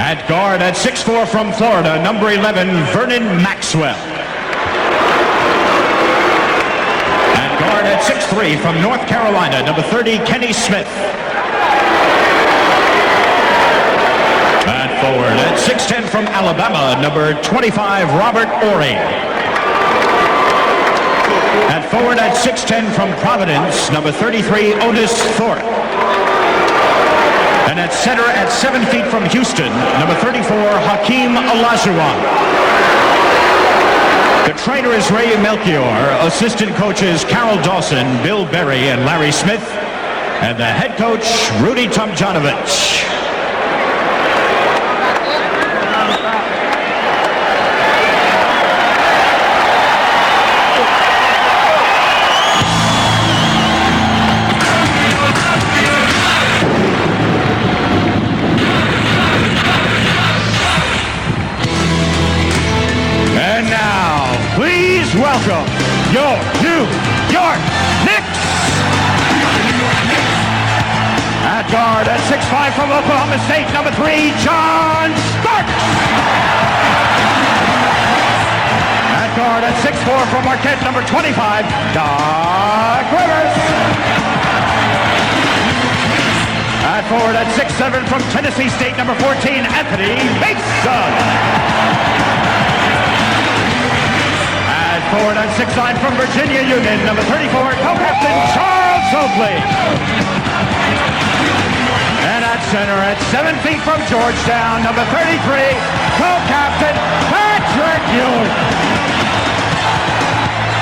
At guard at 6'4" from Florida, number 11, Vernon Maxwell. At guard at 6'3" from North Carolina, number 30, Kenny Smith. At forward at 6'10" from Alabama, number 25, Robert Ory. At forward at 6'10" from Providence, number 33, Otis Thorpe. And at center at 7 feet from Houston, number 34, Hakeem Olajuwon. The trainer is Ray Melchior. Assistant coaches Carol Dawson, Bill Berry, and Larry Smith. And the head coach, Rudy Tomjanovich. Welcome your New York Knicks. At guard at 6'5" from Oklahoma State, number 3, John Starks. At guard at 6'4" from Marquette, number 25, Doc Rivers. At forward at 6'7" from Tennessee State, number 14, Anthony Mason. Forward at 6'9" from Virginia Union, number 34, co-captain Charles Oakley. And at center at 7 feet from Georgetown, number 33, co-captain Patrick Ewing.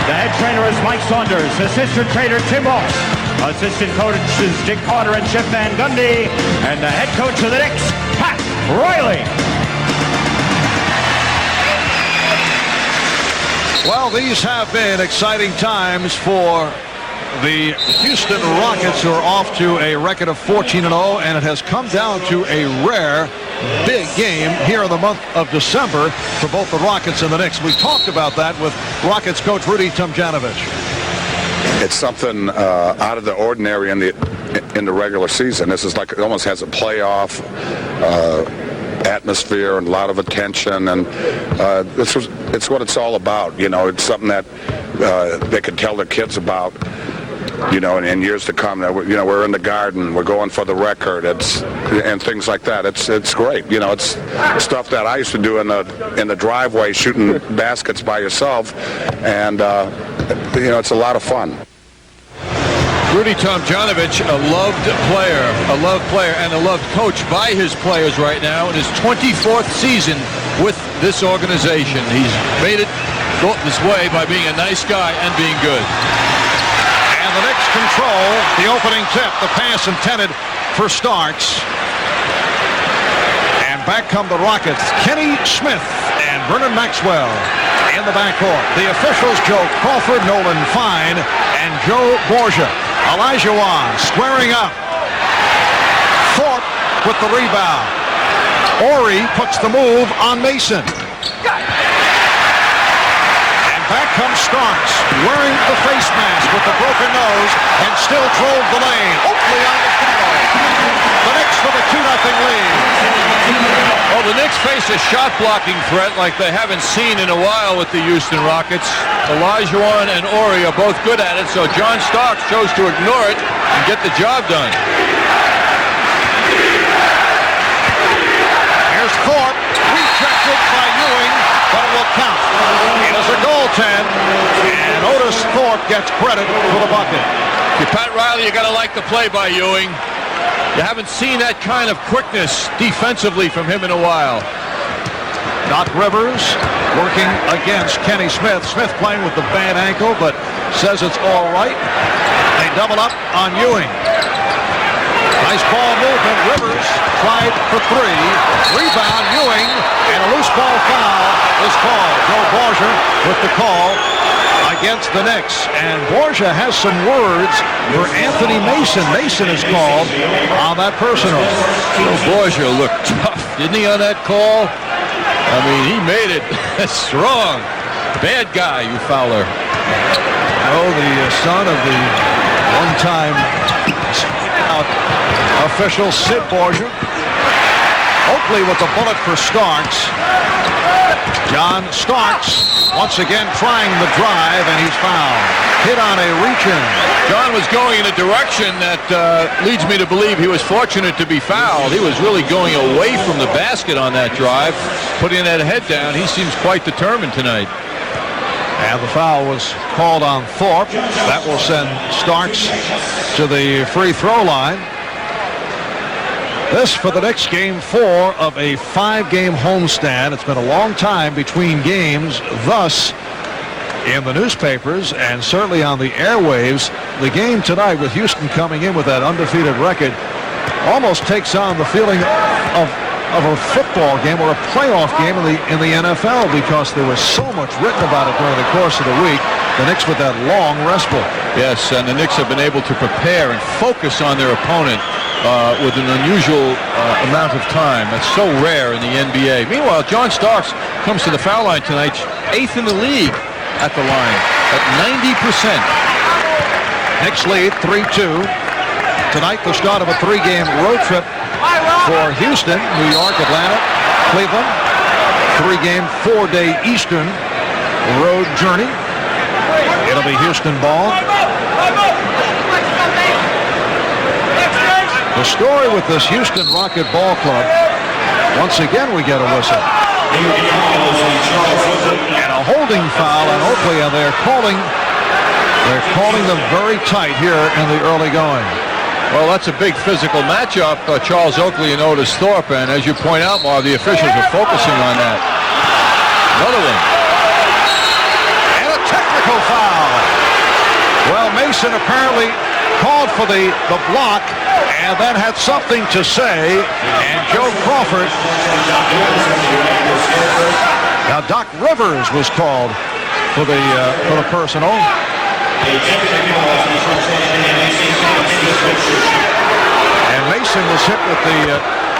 The head trainer is Mike Saunders, assistant trainer Tim Walsh, assistant coaches Dick Carter and Chip Van Gundy, and the head coach of the Knicks, Pat Riley. Well, these have been exciting times for the Houston Rockets, who are off to a record of 14-0, and it has come down to a rare big game here in the month of December for both the Rockets and the Knicks. We talked about that with Rockets coach Rudy Tomjanovich. It's something out of the ordinary in the regular season. This is like, it almost has a playoff atmosphere and a lot of attention, and it's what it's all about. You know, it's something that they could tell their kids about, you know, in years to come. That we're in the Garden, we're going for the record, and things like that. It's great. You know, it's stuff that I used to do in the driveway, shooting baskets by yourself, and you know, it's a lot of fun. Rudy Tomjanovich, a loved player, and a loved coach by his players right now in his 24th season with this organization. He's made it go this way by being a nice guy and being good. And the Knicks control the opening tip, the pass intended for Starks. And back come the Rockets, Kenny Smith and Vernon Maxwell in the backcourt. The officials, Joe Crawford, Nolan Fine, and Joe Borgia. Olajuwon squaring up. Thorpe with the rebound. Ory puts the move on Mason. And back comes Starks, wearing the face mask with the broken nose, and still drove the lane. Oakley on the foul. The Knicks with a 2-0 lead. Well, the Knicks face a shot-blocking threat like they haven't seen in a while with the Houston Rockets. Olajuwon and Ory are both good at it, so John Starks chose to ignore it and get the job done. Here's Thorpe, rejected by Ewing, but it will count. It is a goaltend, and Otis Thorpe gets credit for the bucket. If you're Pat Riley, you got to like the play by Ewing. You haven't seen that kind of quickness defensively from him in a while. Doc Rivers working against Kenny Smith. Smith playing with the bad ankle, but says it's all right. They double up on Ewing. Nice ball movement. Rivers tried for three. Rebound, Ewing, and a loose ball foul is called. Joe Borgia with the call against the Knicks. And Borgia has some words for Anthony Mason. Mason is called on that personal. Joe Borgia looked tough, didn't he, on that call? I mean, he made it strong. Bad guy, you Fowler. Oh, the son of the one-time official Sid Borgia. Oakley with the bullet for Starks. John Starks once again trying the drive, and he's fouled. Hit on a reach-in. John was going in a direction that leads me to believe he was fortunate to be fouled. He was really going away from the basket on that drive, putting that head down. He seems quite determined tonight. And the foul was called on Thorpe. That will send Starks to the free throw line. This for the Knicks, game 4 of a 5-game homestand. It's been a long time between games. Thus, in the newspapers and certainly on the airwaves, the game tonight with Houston coming in with that undefeated record almost takes on the feeling of a football game or a playoff game in the NFL, because there was so much written about it during the course of the week. The Knicks with that long respite. Yes, and the Knicks have been able to prepare and focus on their opponent with an unusual amount of time. That's so rare in the NBA. Meanwhile, John Starks comes to the foul line tonight, 8th in the league at the line at 90%. Knicks lead 3-2. Tonight, the start of a 3-game road trip for Houston, New York, Atlanta, Cleveland. 3-game, 4-day Eastern road journey. It'll be Houston ball. The story with this Houston Rocket Ball Club, once again we get a whistle. And a holding foul on Oakley, and they're calling them very tight here in the early going. Well, that's a big physical matchup, Charles Oakley and Otis Thorpe, and as you point out, Marv, the officials are focusing on that. Another one. And a technical foul. Well, Mason apparently called for the block and then had something to say, and Joe Crawford. Now Doc Rivers was called for the personal. And Mason was hit with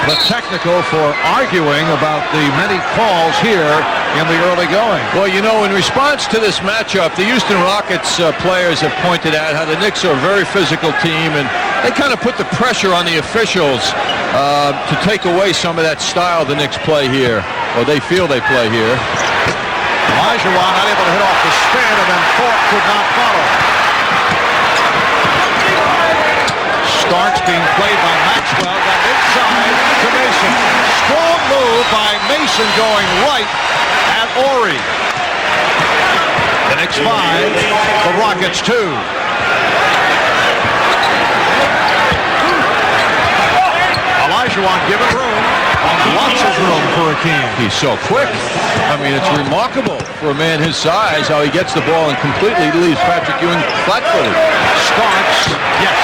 the technical for arguing about the many calls here in the early going. Well, you know, in response to this matchup, the Houston Rockets players have pointed out how the Knicks are a very physical team, and they kind of put the pressure on the officials to take away some of that style the Knicks play here, or they feel they play here. Elijah unable to hit off the spin, and then Thorpe could not follow. Starks being played by Maxwell, got inside to Mason. Strong move by Mason going right at Horry. The Knicks 5, the Rockets 2. Olajuwon given room. Lots of room for Hakeem. He's so quick. I mean, it's remarkable for a man his size how he gets the ball and completely leaves Patrick Ewing flat-footed. Starks, yes.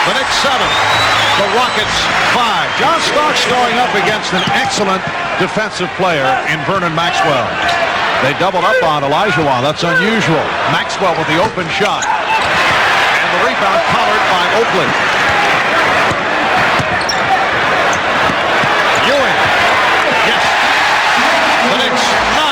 The Knicks 7, the Rockets 5. John Starks going up against an excellent defensive player in Vernon Maxwell. They doubled up on Olajuwon. That's unusual. Maxwell with the open shot. And the rebound covered by Oakley. Ewing. Yes. The Knicks 9,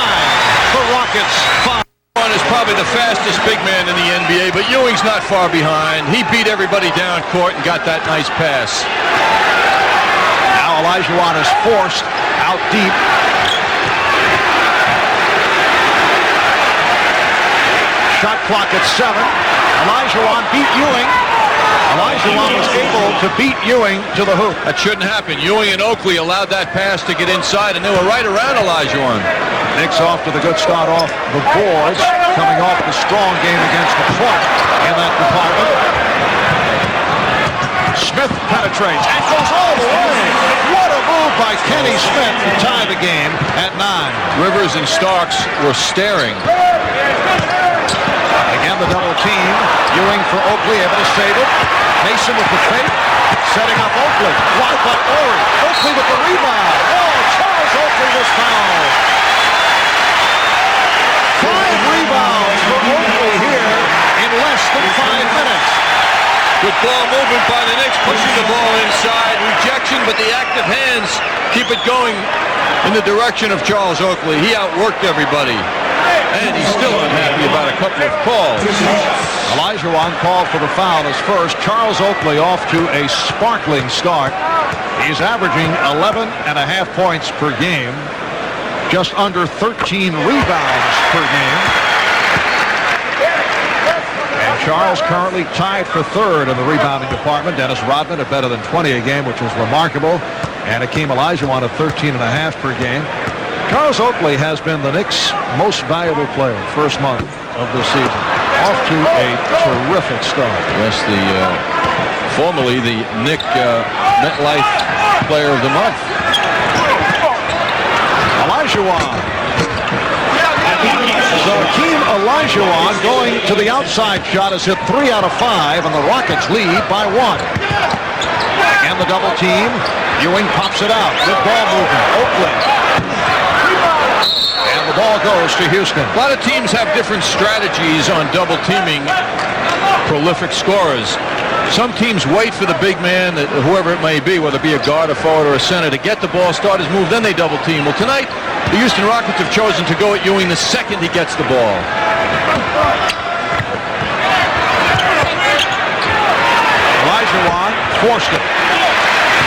the Rockets 5. Is probably the fastest big man in the NBA, but Ewing's not far behind. He beat everybody down court and got that nice pass. Now Olajuwon is forced out deep. Shot clock at 7. Olajuwon beat Ewing. Olajuwon was able to beat Ewing to the hoop. That shouldn't happen. Ewing and Oakley allowed that pass to get inside, and they were right around Olajuwon. Knicks off to the good start off the boards, coming off the strong game against Detroit in that department. Smith penetrates and goes all the way. What a move by Kenny Smith to tie the game at 9. Rivers and Starks were staring. Again, the double team. Ewing for Oakley, able to save it. Mason with the fake, setting up Oakley. Blocked by Horry. Oakley with the rebound. Oh, Charles Oakley was fouled. 5 rebounds for Oakley here in less than 5 minutes. Good ball movement by the Knicks, pushing the ball inside. Rejection, but the active hands keep it going in the direction of Charles Oakley. He outworked everybody. And he's still unhappy about a couple of calls. Olajuwon called for the foul as first. Charles Oakley off to a sparkling start. He's averaging 11.5 points per game, just under 13 rebounds per game. And Charles currently tied for third in the rebounding department. Dennis Rodman at better than 20 a game, which was remarkable. And Hakeem Olajuwon at 13.5 per game. Charles Oakley has been the Knicks' most valuable player first month of the season. Off to a terrific start. Yes, formerly the Knick MetLife Player of the Month. Olajuwon. So Hakeem Olajuwon going to the outside shot has hit 3 out of 5, and the Rockets lead by 1. And the double team. Ewing pops it out. Good ball movement. Oakley. And the ball goes to Houston. A lot of teams have different strategies on double teaming prolific scorers. Some teams wait for the big man, whoever it may be, whether it be a guard, a forward, or a center, to get the ball, start his move, then they double team. Well, tonight, the Houston Rockets have chosen to go at Ewing the second he gets the ball. Olajuwon forced it.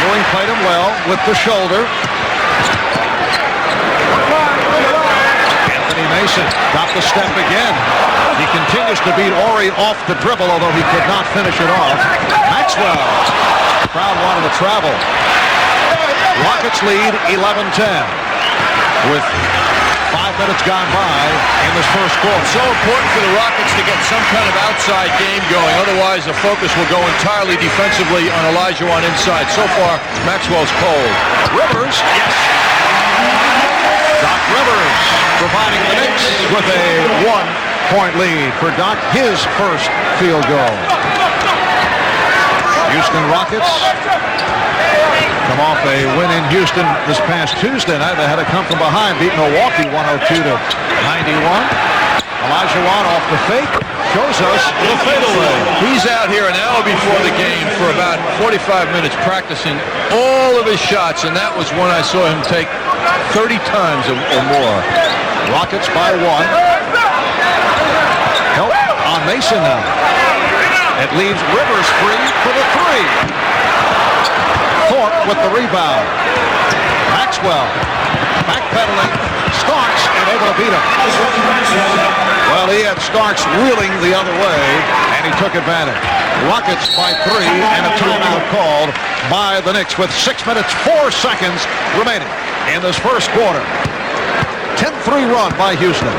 Ewing played him well with the shoulder. Anthony Mason got the step again. He continues to beat Ori off the dribble, although he could not finish it off. Maxwell. The crowd wanted to travel. Rockets lead 11-10 with 5 minutes gone by in this first quarter. So important for the Rockets to get some kind of outside game going. Otherwise, the focus will go entirely defensively on Olajuwon inside. So far, Maxwell's cold. Rivers, yes. Doc Rivers providing the Knicks with a 1-point lead for Doc, his first field goal. Houston Rockets come off a win in Houston this past Tuesday night. They had to come from behind, beat Milwaukee 102-91. Olajuwon off the fake, shows us the fadeaway. He's out here an hour before the game for about 45 minutes practicing all of his shots, and that was one I saw him take 30 times or more. Rockets by 1. Help on Mason now. It leaves Rivers free for the 3. Thorpe with the rebound. Maxwell backpedaling. Starks unable to beat him. Well, he had Starks reeling the other way, and he took advantage. Rockets by 3, and a timeout called by the Knicks with 6 minutes, 4 seconds remaining in this first quarter. 10-3 run by Houston.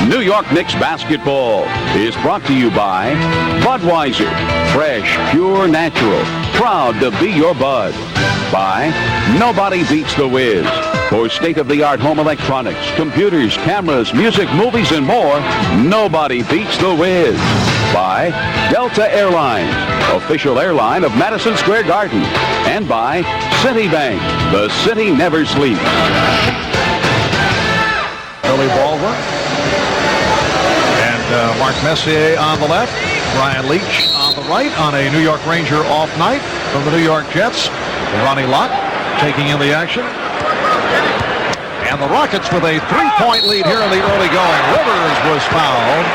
New York Knicks basketball is brought to you by Budweiser, fresh, pure, natural, proud to be your Bud. By Nobody Beats the Wiz, for state-of-the-art home electronics, computers, cameras, music, movies, and more. Nobody beats the Wiz. By Delta Airlines, official airline of Madison Square Garden. And by Citibank, the city never sleeps. Billy Baldwin. Mark Messier on the left, Brian Leach on the right on a New York Ranger off night from the New York Jets. Ronnie Lott taking in the action. And the Rockets with a 3-point lead here in the early going. Rivers was fouled.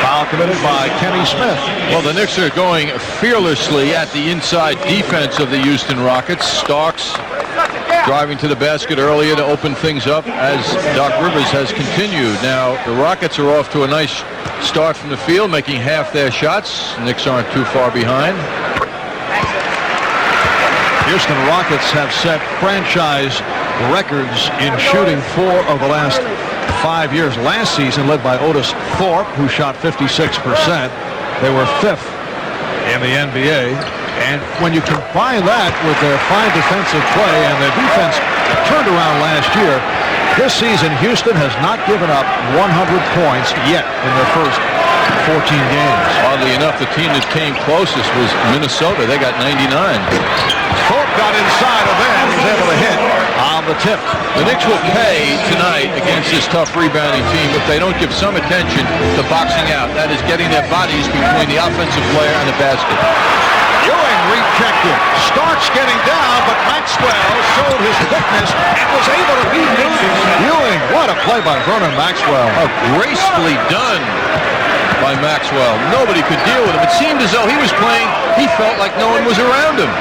Foul committed by Kenny Smith. Well, the Knicks are going fearlessly at the inside defense of the Houston Rockets. Starks driving to the basket earlier to open things up as Doc Rivers has continued. Now, the Rockets are off to a nice start from the field, making half their shots. Knicks aren't too far behind. Houston Rockets have set franchise records in shooting 4 of the last 5 years. Last season, led by Otis Thorpe, who shot 56%. They were 5th in the NBA. And when you combine that with their fine defensive play, and their defense turned around last year, this season Houston has not given up 100 points yet in their first 14 games. Oddly enough, the team that came closest was Minnesota. They got 99. Thorpe got inside of them. He's able to hit on the tip. The Knicks will pay tonight against this tough rebounding team if they don't give some attention to boxing out. That is getting their bodies between the offensive player and the basket. Ewing rejected. Starks getting down, but Maxwell showed his quickness and was able to beat Ewing. What a play by Vernon Maxwell. Oh, gracefully done. by Maxwell. Nobody could deal with him. It seemed as though he was playing, he felt like no one was around him.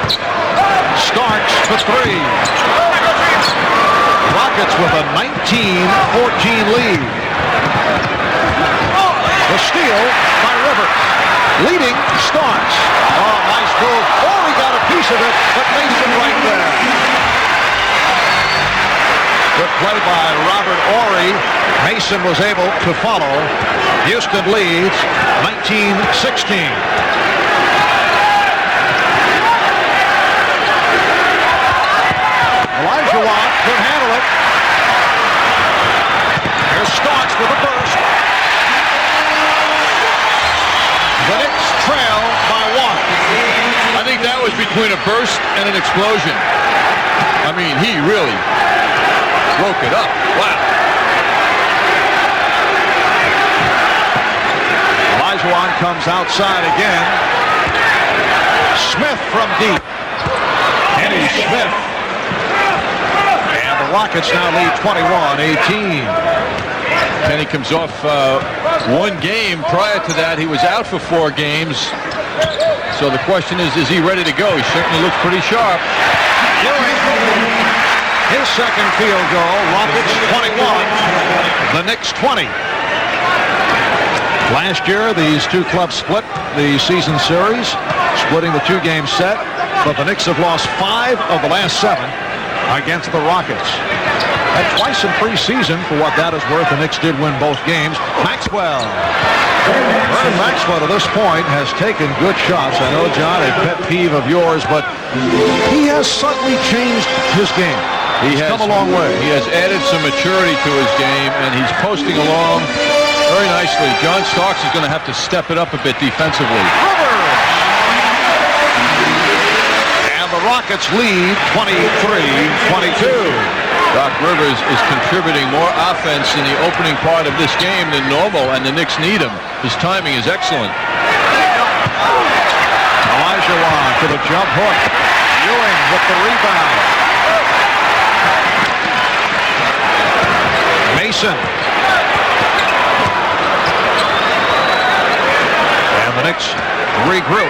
Starks for three. Rockets with a 19-14 lead. The steal by Rivers. Leading Starks. Oh, nice move. Oh, he got a piece of it, but Mason right there. Good play by Robert Horry. Mason was able to follow. Houston leads 19-16. Elijah Watt could handle it. Here's Starks with a burst. The Knicks trail by one. I think that was between a burst and an explosion. I mean, he really broke it up. Wow. Olajuwon comes outside again. Smith from deep. Kenny Smith. And the Rockets now lead 21-18. Kenny comes off one game. Prior to that, he was out for 4 games. So the question is he ready to go? He certainly looks pretty sharp. Ewing, his second field goal. Rockets 21, the Knicks 20. Last year, these two clubs split the season series, splitting the 2-game set. But the Knicks have lost 5 of the last 7 against the Rockets. And twice in preseason, for what that is worth, the Knicks did win both games. Maxwell. Vernon Maxwell, to this point, has taken good shots. I know, John, a pet peeve of yours, but he has subtly changed his game. He's come a long way. He has added some maturity to his game, and he's posting along very nicely. John Starks is going to have to step it up a bit defensively. Rivers! And the Rockets lead 23-22. Doc Rivers is contributing more offense in the opening part of this game than normal, and the Knicks need him. His timing is excellent. Olajuwon to the jump hook. Ewing with the rebound. Mason. And the Knicks regroup.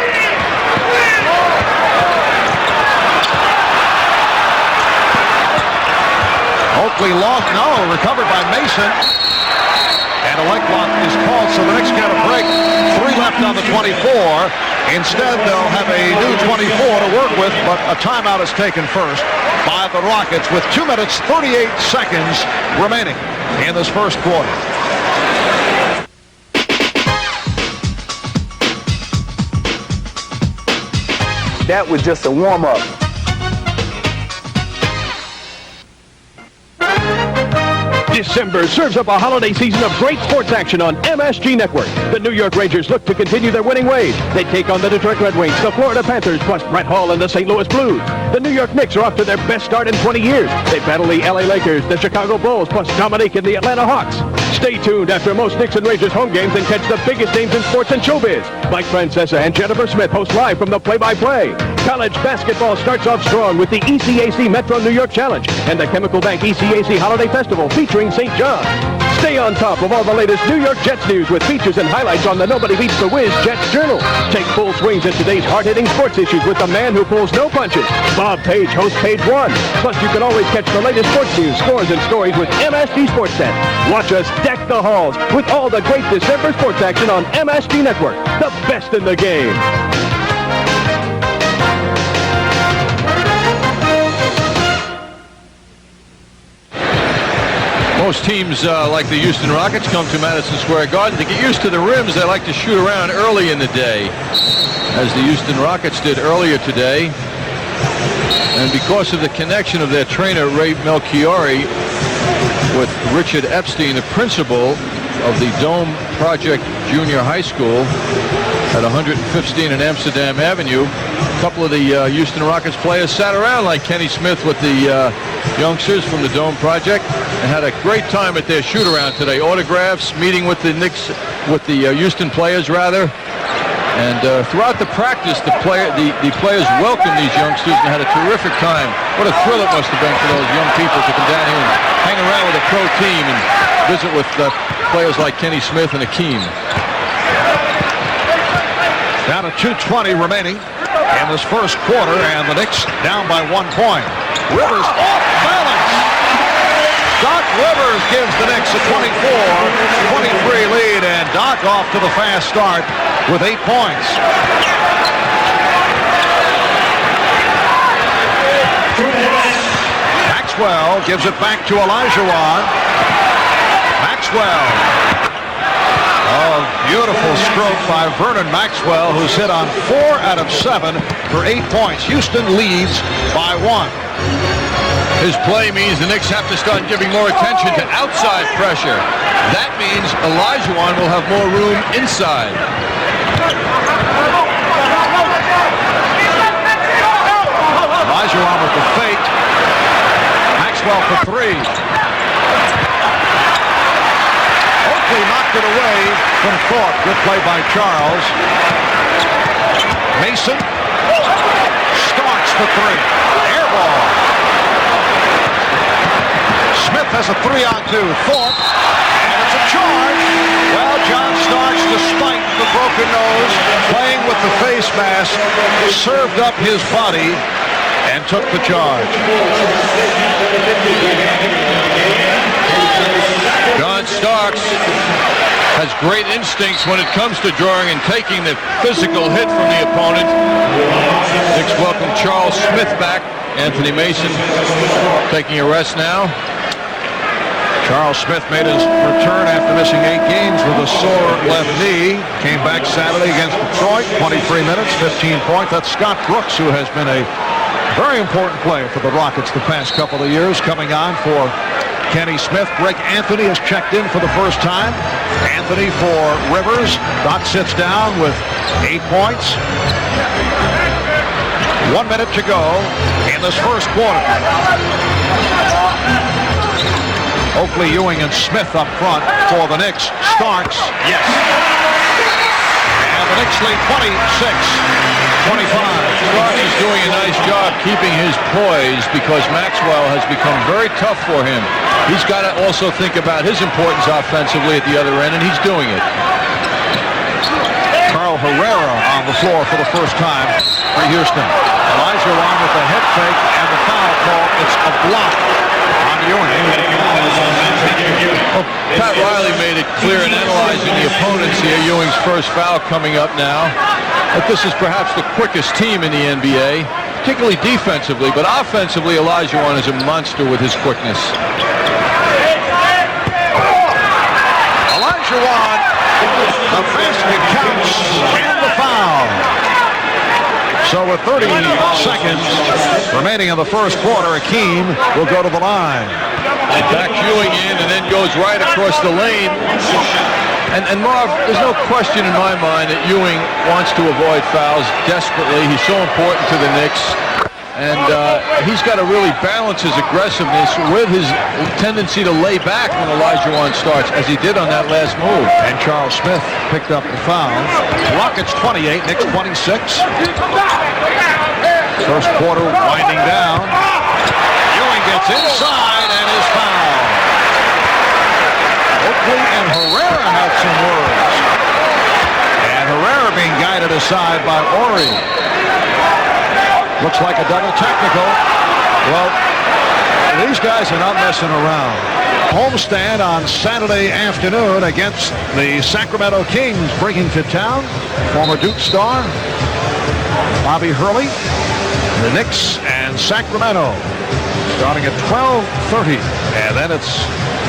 Oakley lost, recovered by Mason. And a leg block is called, so the Knicks get a break. 3 left on the 24. Instead, they'll have a new 24 to work with, but a timeout is taken first by the Rockets with 2 minutes, 38 seconds remaining in this first quarter. That was just a warm-up. December serves up a holiday season of great sports action on MSG Network. The New York Rangers look to continue their winning ways. They take on the Detroit Red Wings, the Florida Panthers, plus Brett Hall and the St. Louis Blues. The New York Knicks are off to their best start in 20 years. They battle the LA Lakers, the Chicago Bulls, plus Dominique and the Atlanta Hawks. Stay tuned after most Knicks and Rangers home games and catch the biggest names in sports and showbiz. Mike Francesa and Jennifer Smith host live from the play-by-play. College basketball starts off strong with the ECAC Metro New York Challenge and the Chemical Bank ECAC Holiday Festival featuring St. John. Stay on top of all the latest New York Jets news with features and highlights on the Nobody Beats the Wiz Jets Journal. Take full swings at today's hard-hitting sports issues with the man who pulls no punches. Bob Page hosts Page One. Plus, you can always catch the latest sports news, scores, and stories with MSG Sportsnet. Watch us deck the halls with all the great December sports action on MSG Network. The best in the game. Most teams, like the Houston Rockets, come to Madison Square Garden. To get used to the rims, they like to shoot around early in the day, as the Houston Rockets did earlier today. And because of the connection of their trainer, Ray Melchiori, with Richard Epstein, the principal of the Dome Project Junior High School at 105th Street and Amsterdam Avenue, a couple of the Houston Rockets players sat around like Kenny Smith with the youngsters from the Dome Project and had a great time at their shoot-around today. Autographs, meeting with the Knicks, with the Houston players, rather. And throughout the practice, the players welcomed these youngsters and had a terrific time. What a thrill it must have been for those young people to come down here and hang around with a pro team and visit with players like Kenny Smith and Hakeem. Down to 2:20 remaining in this first quarter, and the Knicks down by 1 point. Rivers off balance. Doc Rivers gives the Knicks a 24-23 lead, and Doc off to the fast start with 8 points. Maxwell gives it back to Olajuwon. Maxwell. Oh, beautiful stroke by Vernon Maxwell, who's hit on 4 out of 7 for 8 points. Houston leads by 1. His play means the Knicks have to start giving more attention to outside pressure. That means Olajuwon will have more room inside. Olajuwon with the fake. Maxwell for 3. Oakley knocked it away from Thorpe. Good play by Charles. Mason starts for 3. Air ball. Smith has a 3-on-2. Thorpe. And it's a charge. Well, John Starks, despite the broken nose, playing with the face mask, served up his body and took the charge. John Starks has great instincts when it comes to drawing and taking the physical hit from the opponent. Knicks welcome Charles Smith back. Anthony Mason taking a rest now. Charles Smith made his return after missing 8 games with a sore left knee. Came back Saturday against Detroit, 23 minutes, 15 points. That's Scott Brooks, who has been a very important player for the Rockets the past couple of years, coming on for Kenny Smith. Greg Anthony has checked in for the first time. Anthony for Rivers. Doc sits down with 8 points. 1 minute to go in this first quarter. Oakley, Ewing, and Smith up front for the Knicks. Starks, yes. And the Knicks lead 26-25. Starks is doing a nice job keeping his poise because Maxwell has become very tough for him. He's got to also think about his importance offensively at the other end, and he's doing it. Carl Herrera on the floor for the first time for Houston. Olajuwon with the head fake and the foul call. It's a block on Ewing. Well, Pat Riley made it clear in analyzing the opponents here. Ewing's first foul coming up now. That this is perhaps the quickest team in the NBA, particularly defensively, but offensively, Olajuwon is a monster with his quickness. Olajuwon, the basket counts and the foul. So with 30 seconds remaining in the first quarter, Hakeem will go to the line. Backs Ewing in and then goes right across the lane. And Marv, there's no question in my mind that Ewing wants to avoid fouls desperately. He's so important to the Knicks. And he's got to really balance his aggressiveness with his tendency to lay back when Olajuwon starts, as he did on that last move. And Charles Smith picked up the foul. Rockets 28, Knicks 26. First quarter winding down. Ewing gets inside and is fouled. Oakley and Herrera had some words. And Herrera being guided aside by Ori. Looks like a double technical. Well, these guys are not messing around. Homestand on Saturday afternoon against the Sacramento Kings, bringing to town former Duke star Bobby Hurley. The Knicks and Sacramento starting at 12:30. And then it's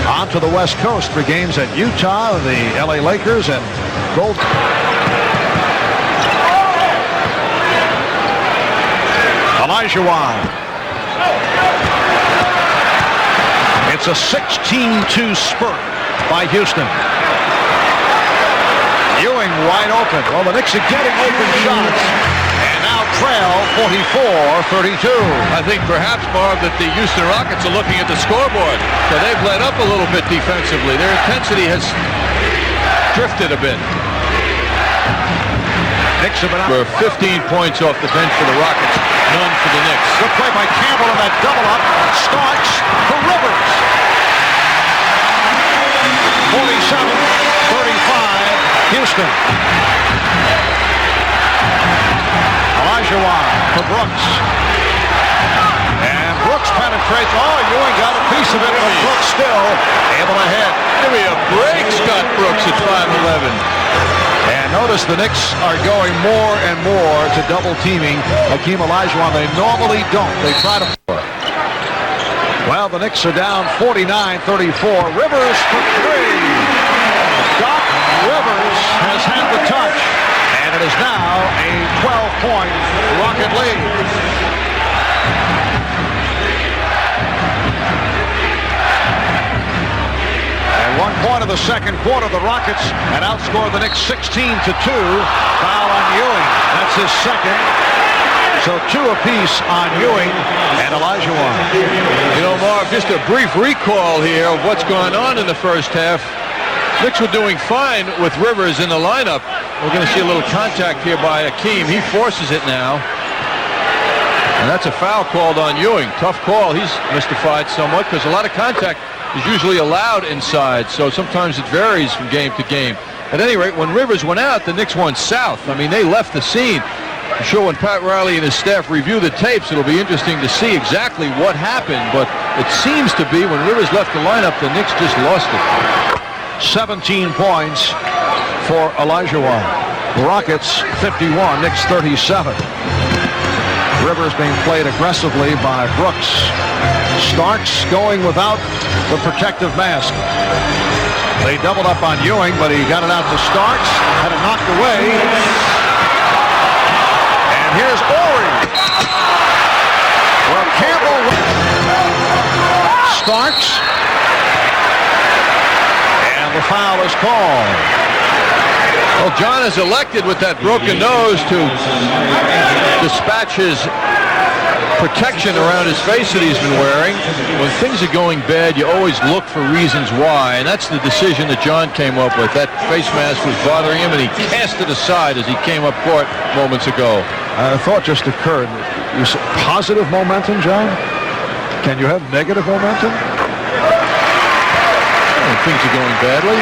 on to the West Coast for games at Utah, the LA Lakers, and Gold. Olajuwon. It's a 16-2 spurt by Houston. Ewing wide open. Well, the Knicks are getting open shots. And now trail 44-32. I think perhaps, Marv, that the Houston Rockets are looking at the scoreboard. So they've let up a little bit defensively. Their intensity has drifted a bit. Knicks have been out. We're 15 points off the bench for the Rockets, none for the Knicks. Good play by Campbell on that double up. Starks for Rivers. 47-35, Houston. Olajuwon for Brooks. And Brooks penetrates. Oh, Ewing got a piece of it, but Brooks still able to hit. Give me a break, Scott Brooks at 5'11". And notice the Knicks are going more and more to double teaming Hakeem Olajuwon. They normally don't. They try to. Well, the Knicks are down 49-34. Rivers for three. Doc Rivers has had the touch, and it is now a 12-point Rocket lead. At one point of the second quarter, the Rockets had outscored the Knicks 16-2. Foul on Ewing. That's his second. So two apiece on Ewing and Olajuwon. You know, Marv, just a brief recall here of what's going on in the first half. Knicks were doing fine with Rivers in the lineup. We're going to see a little contact here by Hakeem. He forces it now. And that's a foul called on Ewing. Tough call. He's mystified somewhat because a lot of contact is usually allowed inside. So sometimes it varies from game to game. At any rate, when Rivers went out, the Knicks went south. I mean, they left the scene. I'm sure when Pat Riley and his staff review the tapes, it'll be interesting to see exactly what happened. But it seems to be when Rivers left the lineup, the Knicks just lost it. 17 points for Olajuwon. Rockets 51, Knicks 37. Rivers being played aggressively by Brooks. Starks going without the protective mask. They doubled up on Ewing, but he got it out to Starks. Had it knocked away. And here's Ewing. Well, Campbell. Starks. And the foul is called. Well, John is elected with that broken nose to dispatch his protection around his face that he's been wearing. When things are going bad, you always look for reasons why, and that's the decision that John came up with. That face mask was bothering him, and he cast it aside as he came up court moments ago. A thought just occurred. You said positive momentum, John? Can you have negative momentum? Things are going badly.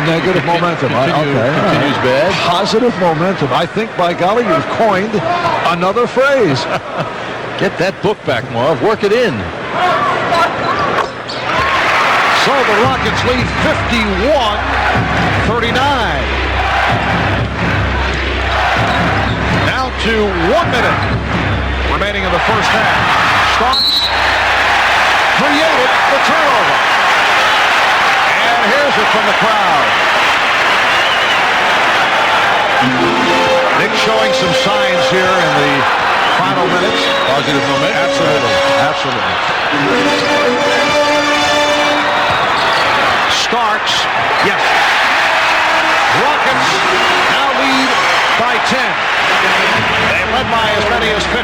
Negative momentum. Continues bad. Positive momentum. I think, by golly, you've coined another phrase. Get that book back, Marv. Work it in. So the Rockets lead 51-39. Now to 1 minute remaining in the first half. Starks created the turnover. Here's it from the crowd. Nick showing some signs here in the final minutes. Positive momentum. Absolutely. Starks. Yes. Rockets now lead by 10. They led by as many as 15.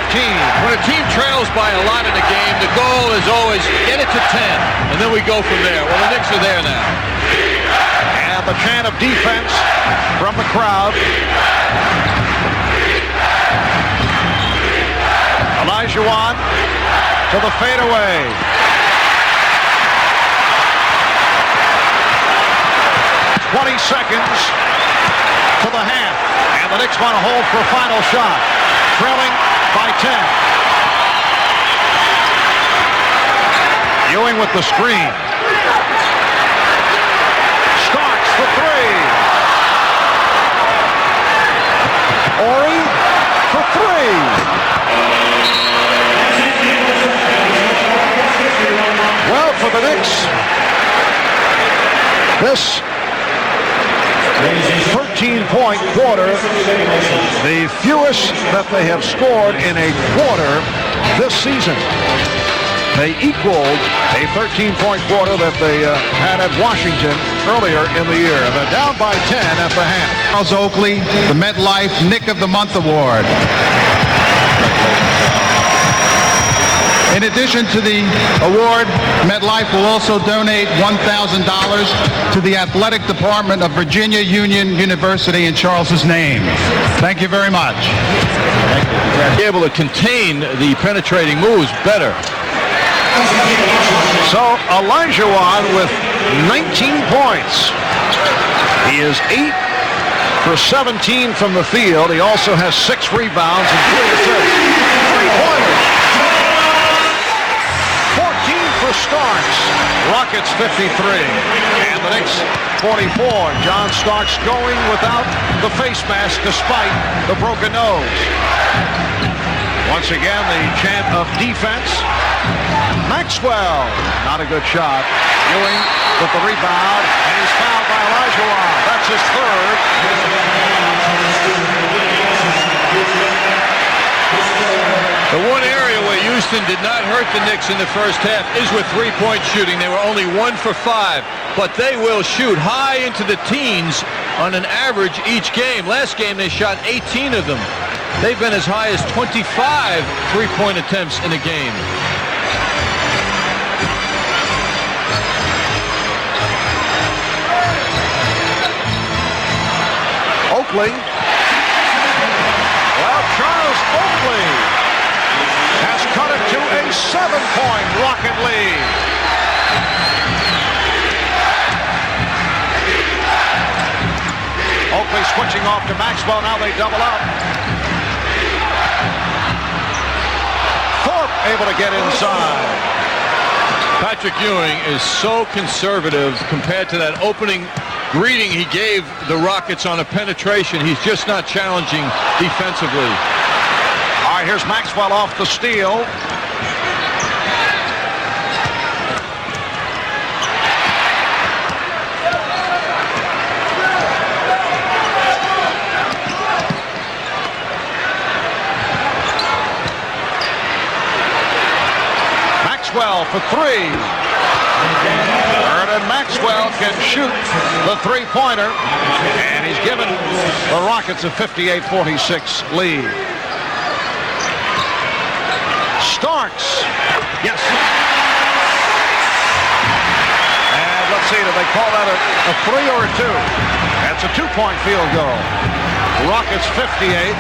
When a team trails by a lot in a game, the goal is always get it to 10, and then we go from there. Well, the Knicks are there now. And the chant of defense from the crowd. Olajuwon to the fadeaway. "20 seconds to the half, and the Knicks want to hold for a final shot, trailing by 10. Ewing with the screen. Starks for three. Ori for three. Well, for the Knicks, this 13-point quarter, the fewest that they have scored in a quarter this season. They equaled a 13-point quarter that they had at Washington earlier in the year. They're down by 10 at the half. Charles Oakley, the MetLife Knick of the Month Award. In addition to the award, MetLife will also donate $1,000 to the athletic department of Virginia Union University in Charles's name. Thank you very much. Be able to contain the penetrating moves better. So Olajuwon with 19 points. He is 8 for 17 from the field. He also has 6 rebounds and 3 assists. 3-pointers. 14 for Starks. Rockets 53. And the Knicks 44. John Starks going without the face mask despite the broken nose. Once again, the chant of defense. Maxwell, not a good shot. Ewing with the rebound, and he's fouled by Olajuwon. That's his third. The one area where Houston did not hurt the Knicks in the first half is with three-point shooting. They were only 1 for 5, but they will shoot high into the teens on an average each game. Last game they shot 18 of them. They've been as high as 25 three-point attempts in a game. Oakley. Well, Charles Oakley has cut it to a 7-point Rocket lead. Oakley switching off to Maxwell. Now they double up. Thorpe able to get inside. Patrick Ewing is so conservative compared to that opening greeting he gave the Rockets on a penetration. He's just not challenging defensively. All right, here's Maxwell off the steal. Maxwell for 3. Vernon Maxwell can shoot the three-pointer, and he's given the Rockets a 58-46 lead. Starks. Yes. And let's see, did they call that a 3 or a 2? That's a 2-point field goal. Rockets 58,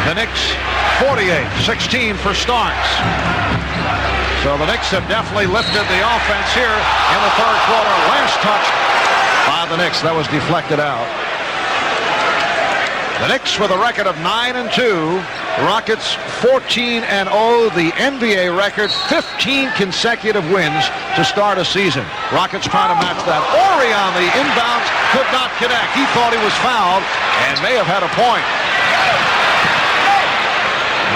the Knicks 48, 16 for Starks. So the Knicks have definitely lifted the offense here in the third quarter. Last touch by the Knicks. That was deflected out. The Knicks with a record of 9-2. Rockets 14-0. The NBA record, 15 consecutive wins to start a season. Rockets trying to match that. Ori on the inbounds could not connect. He thought he was fouled and may have had a point.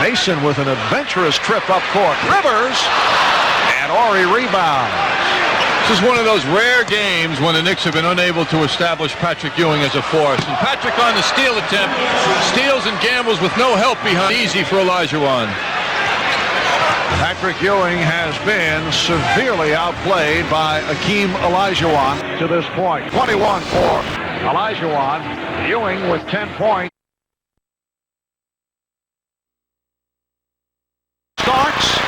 Mason with an adventurous trip up court. Rivers, and Ori rebounds. This is one of those rare games when the Knicks have been unable to establish Patrick Ewing as a force. And Patrick on the steal attempt, steals and gambles with no help behind. Easy for Olajuwon. Patrick Ewing has been severely outplayed by Hakeem Olajuwon to this point. 21 for Olajuwon. Ewing with 10 points. Starks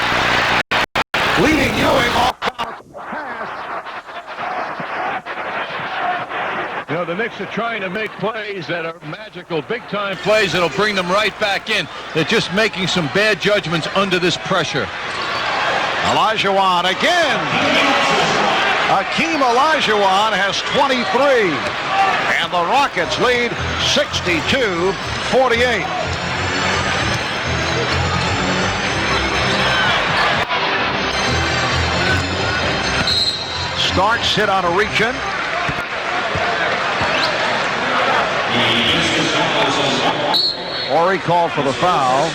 leading Ewing off pass. You know, the Knicks are trying to make plays that are magical, big-time plays that'll bring them right back in. They're just making some bad judgments under this pressure. Olajuwon again. Hakeem Olajuwon has 23. And the Rockets lead 62-48. Starks hit on a reach-in. Ori called for the foul.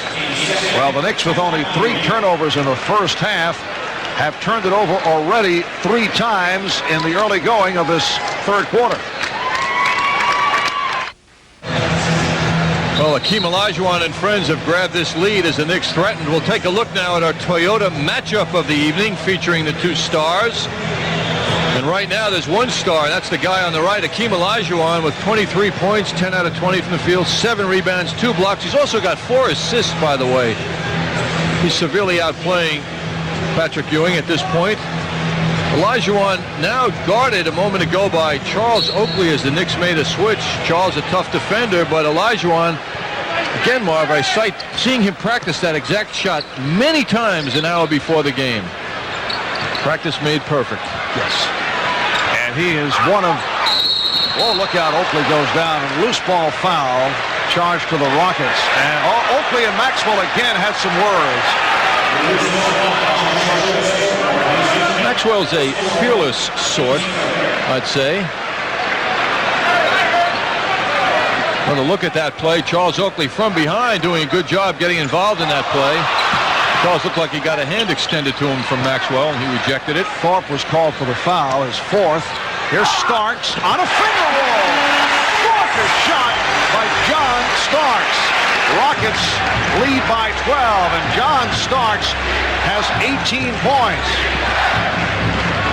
Well, the Knicks with only 3 turnovers in the first half have turned it over already 3 times in the early going of this third quarter. Well, Hakeem Olajuwon and friends have grabbed this lead as the Knicks threatened. We'll take a look now at our Toyota matchup of the evening featuring the 2 stars. And right now there's 1 star. That's the guy on the right, Hakeem Olajuwon, with 23 points, 10 out of 20 from the field, 7 rebounds, 2 blocks. He's also got 4 assists, by the way. He's severely outplaying Patrick Ewing at this point. Olajuwon now guarded a moment ago by Charles Oakley as the Knicks made a switch. Charles a tough defender, but Olajuwon, again, Marv, I cite seeing him practice that exact shot many times an hour before the game. Practice made perfect. Yes. And he is one of Oh, look out. Oakley goes down. And loose ball foul charged to the Rockets. And Oakley and Maxwell again had some words. Maxwell's a fearless sort, I'd say. Well, to look at that play, Charles Oakley from behind doing a good job getting involved in that play. Charles looked like he got a hand extended to him from Maxwell, and he rejected it. Thorpe was called for the foul, his fourth. Here's Starks on a finger roll. Gorgeous shot by John Starks. Rockets lead by 12, and John Starks has 18 points.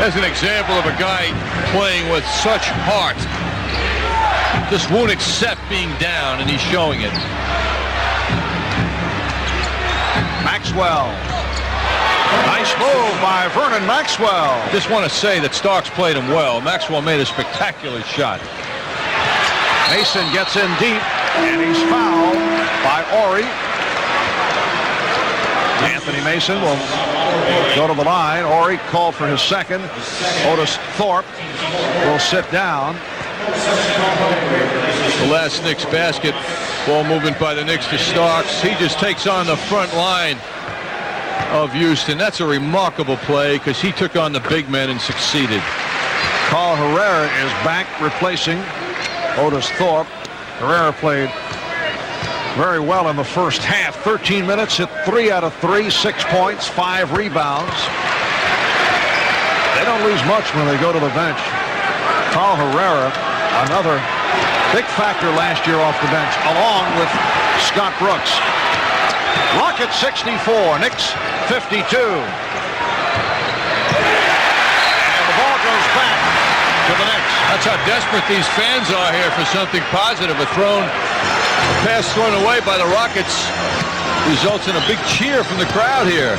As an example of a guy playing with such heart. Just won't accept being down, and he's showing it. Maxwell. Nice move by Vernon Maxwell. Just want to say that Starks played him well. Maxwell made a spectacular shot. Mason gets in deep, and he's fouled by Ori. Anthony Mason will go to the line. Ori called for his second. Otis Thorpe will sit down. The last Knicks basket, ball movement by the Knicks to Starks. He just takes on the front line of Houston. That's a remarkable play because he took on the big men and succeeded. Carl Herrera is back replacing Otis Thorpe. Herrera played very well in the first half. 13 minutes, hit 3 out of 3, 6 points, 5 rebounds. They don't lose much when they go to the bench. Carl Herrera, another big factor last year off the bench, along with Scott Brooks. Rockets 64, Knicks 52. And the ball goes back to the Knicks. That's how desperate these fans are here for something positive. A pass thrown away by the Rockets results in a big cheer from the crowd here.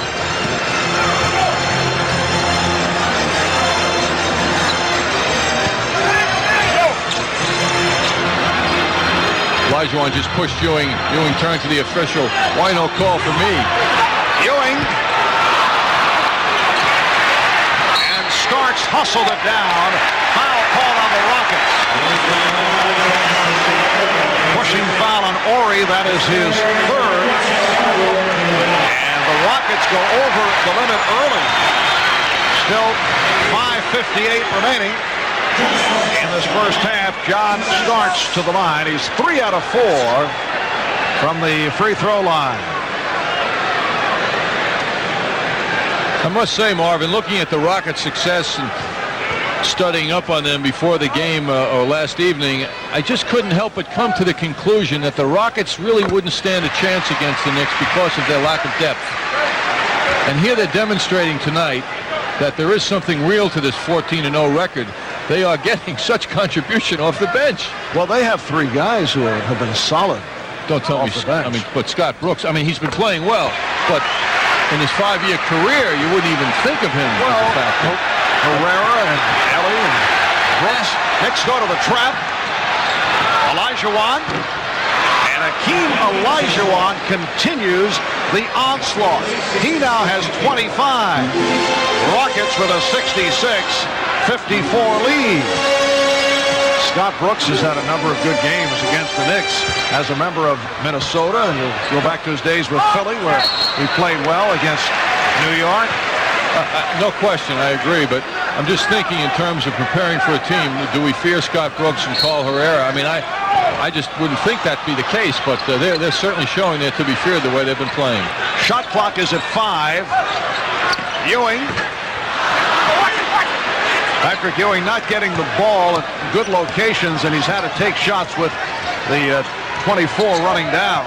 Olajuwon just pushed Ewing. Ewing turned to the official. Why no call for me? Ewing. And Starks hustled it down. Foul call on the Rockets. Pushing foul on Ori. That is his third. And the Rockets go over the limit early. Still 5:58 remaining. In this first half, John Starks to the line. He's 3 out of 4 from the free throw line. I must say, Marvin, looking at the Rockets' success and studying up on them before the game or last evening, I just couldn't help but come to the conclusion that the Rockets really wouldn't stand a chance against the Knicks because of their lack of depth. And here they're demonstrating tonight that there is something real to this 14-0 record. They are getting such contribution off the bench. Well, they have 3 guys who have been solid. Don't tell me. I mean, but Scott Brooks. I mean, he's been playing well, but in his 5-year career, you wouldn't even think of him as a factor. Herrera and Ellie and Brooks. Knicks go to the trap. Olajuwon. And Hakeem Olajuwon continues the onslaught. He now has 25. Rockets with a 66-54 lead. Scott Brooks has had a number of good games against the Knicks as a member of Minnesota, and you'll go back to his days with Philly where he played well against New York. No question, I agree, but I'm just thinking in terms of preparing for a team, do we fear Scott Brooks and Carl Herrera? I mean, I just wouldn't think that'd be the case, but they're certainly showing they're to be feared the way they've been playing. Shot clock is at 5. Ewing. Patrick Ewing not getting the ball at good locations, and he's had to take shots with the 24 running down.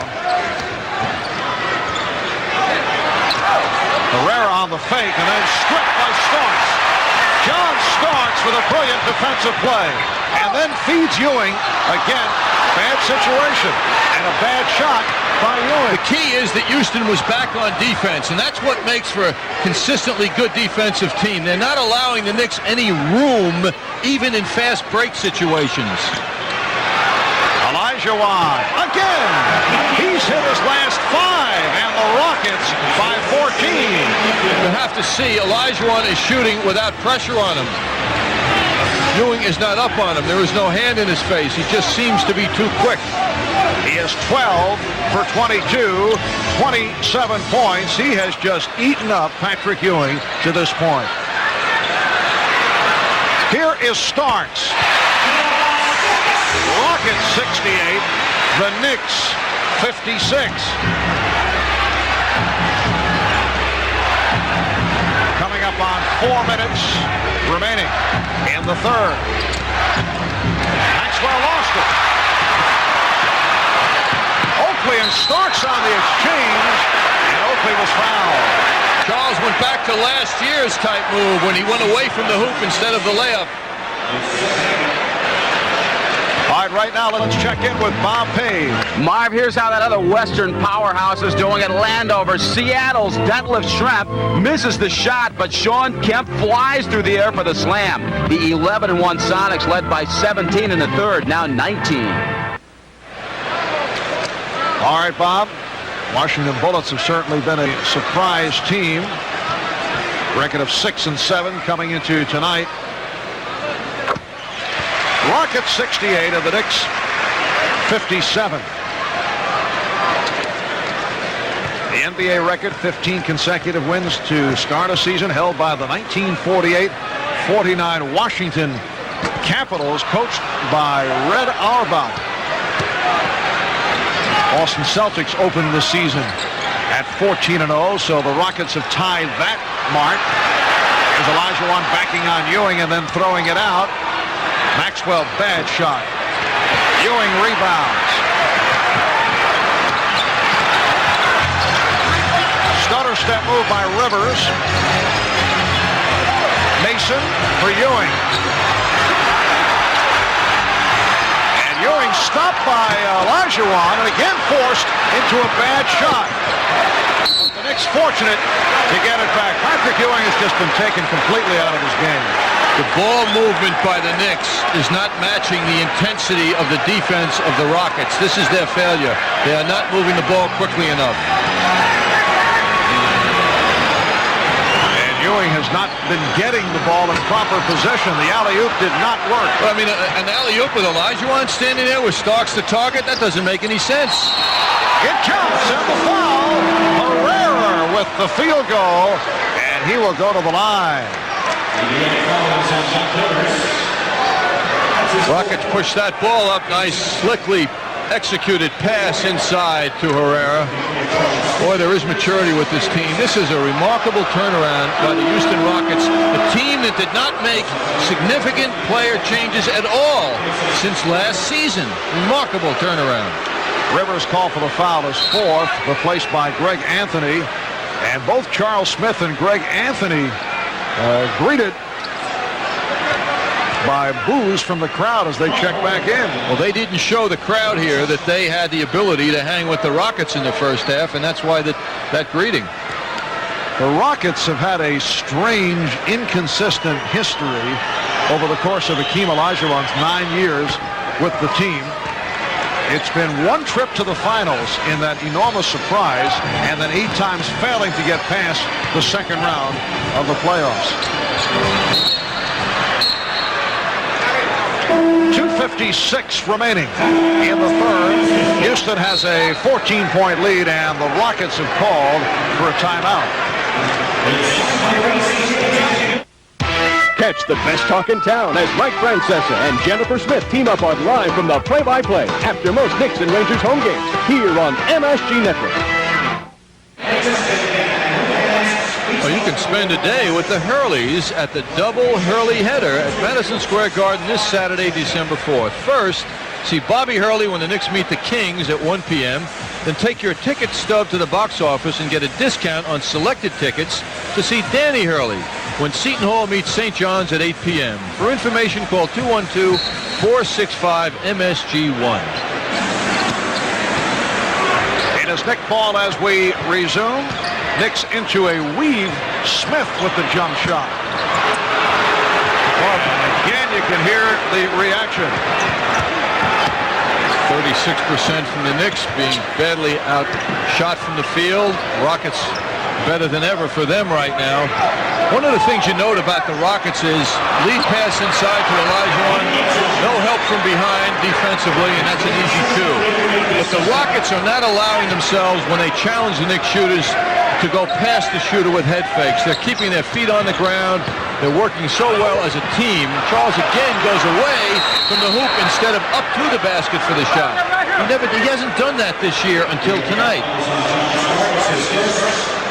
Herrera on the fake, and then stripped by Starks. John Starks with a brilliant defensive play, and then feeds Ewing. Again, bad situation, and a bad shot by Ewing. The key is that Houston was back on defense, and that's what makes for a consistently good defensive team. They're not allowing the Knicks any room, even in fast break situations. Olajuwon again. He's hit his last 5, and the Rockets by 14. You have to see Olajuwon is shooting without pressure on him. Ewing is not up on him. There is no hand in his face. He just seems to be too quick. He is 12 for 22, 27 points. He has just eaten up Patrick Ewing to this point. Here is Starks. Rockets 68, the Knicks 56. Coming up on 4 minutes remaining in the third. Maxwell lost it. Oakley and Starks on the exchange, and Oakley was fouled. Charles went back to last year's type move when he went away from the hoop instead of the layup. All right, right now let's check in with Bob Page. Marv, here's how that other Western powerhouse is doing at Landover. Seattle's Detlef Schrempf misses the shot, but Sean Kemp flies through the air for the slam. The 11-1 Sonics led by 17 in the third, now 19. All right, Bob. Washington Bullets have certainly been a surprise team. Record of 6-7 coming into tonight. Rockets 68 and the Knicks 57. The NBA record, 15 consecutive wins to start a season, held by the 1948-49 Washington Capitals, coached by Red Auerbach. Boston Celtics opened the season at 14-0, so the Rockets have tied that mark. There's Olajuwon backing on Ewing and then throwing it out. Maxwell, bad shot. Ewing rebounds. Stutter step move by Rivers. Mason for Ewing. And Ewing stopped by Olajuwon and again forced into a bad shot. The Knicks fortunate to get it back. Patrick Ewing has just been taken completely out of his game. The ball movement by the Knicks is not matching the intensity of the defense of the Rockets. This is their failure. They are not moving the ball quickly enough. And Ewing has not been getting the ball in proper possession. The alley-oop did not work. Well, I mean, an alley-oop with Olajuwon standing there with Starks the target, that doesn't make any sense. It counts and the foul. Herrera with the field goal, and he will go to the line. Rockets push that ball up. Nice, slickly executed pass inside to Herrera. Boy, there is maturity with this team. This is a remarkable turnaround by the Houston Rockets, a team that did not make significant player changes at all since last season. Remarkable turnaround. Rivers' call for the foul is fourth, replaced by Greg Anthony. And both Charles Smith and Greg Anthony greeted by boos from the crowd as they check back in. Well, they didn't show the crowd here that they had the ability to hang with the Rockets in the first half, and that's why that greeting. The Rockets have had a strange, inconsistent history over the course of Hakeem Olajuwon's 9 years with the team. It's been one trip to the finals in that enormous surprise, and then 8 times failing to get past the second round of the playoffs. 2:56 remaining in the third. Houston has a 14-point lead, and the Rockets have called for a timeout. Catch the best talk in town as Mike Francesa and Jennifer Smith team up on Live from the Play-by-Play after most Knicks and Rangers home games here on MSG Network. Well, you can spend a day with the Hurleys at the double Hurley header at Madison Square Garden this Saturday, December 4th. First, see Bobby Hurley when the Knicks meet the Kings at 1 p.m. Then take your ticket stub to the box office and get a discount on selected tickets to see Danny Hurley when Seton Hall meets St. John's at 8 p.m. For information, call 212-465-MSG1. It is Nick Ball as we resume. Knicks into a weave. Smith with the jump shot. Well, again, you can hear the reaction. 36% from the Knicks being badly outshot from the field. Rockets better than ever for them right now. One of the things you note about the Rockets is lead pass inside to Olajuwon, no help from behind defensively, and that's an easy two. But the Rockets are not allowing themselves, when they challenge the Knicks shooters, to go past the shooter with head fakes. They're keeping their feet on the ground. They're working so well as a team. Charles again goes away from the hoop instead of up to the basket for the shot. He hasn't done that this year until tonight.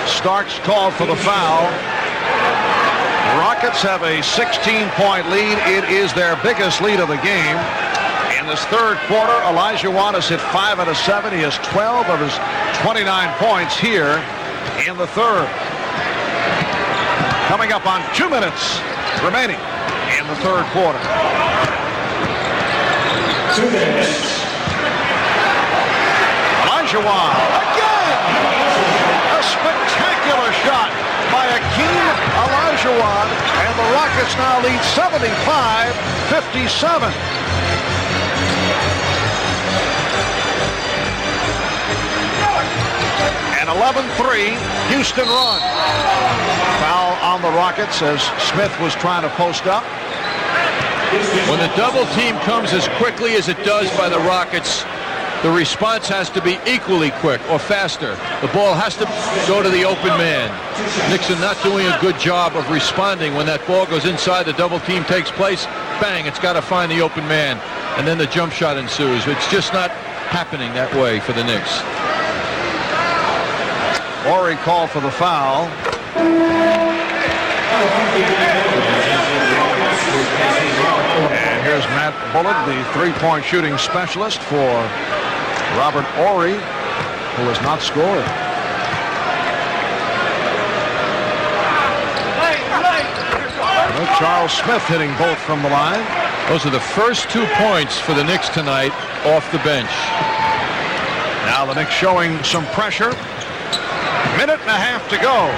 Starks called for the foul. Rockets have a 16-point lead. It is their biggest lead of the game. In this third quarter, Olajuwon has hit 5 out of 7. He has 12 of his 29 points here in the third. Coming up on 2 minutes remaining in the third quarter. 2 minutes. Olajuwon again! A spectacular shot by Hakeem Olajuwon, and the Rockets now lead 75-57. An 11-3 Houston run. Foul on the Rockets as Smith was trying to post up. When the double team comes as quickly as it does by the Rockets, the response has to be equally quick or faster. The ball has to go to the open man. Knicks are not doing a good job of responding. When that ball goes inside, the double team takes place, bang, it's got to find the open man. And then the jump shot ensues. It's just not happening that way for the Knicks. Horry called for the foul. And here's Matt Bullock, the three-point shooting specialist for Robert Horry, who has not scored. Charles Smith hitting both from the line. Those are the first 2 points for the Knicks tonight off the bench. Now the Knicks showing some pressure. Minute and a half to go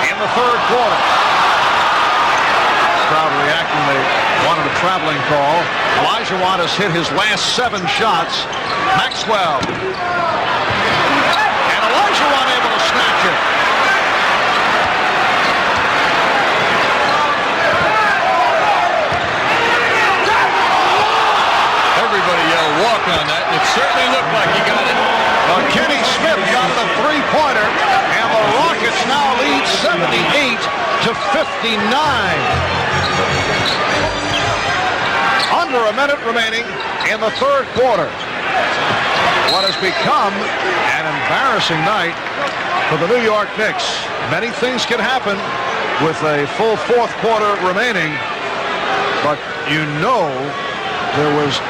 in the third quarter. Crowd reacting. They wanted a traveling call. Olajuwon has hit his last 7 shots. Maxwell. And Olajuwon able to snatch it. Everybody yelled walk on that. It certainly looked like he got it. Well, Kenny Smith got the three-pointer, and the Rockets now lead 78-59. Under a minute remaining in the third quarter. What has become an embarrassing night for the New York Knicks. Many things can happen with a full fourth quarter remaining, but you know there was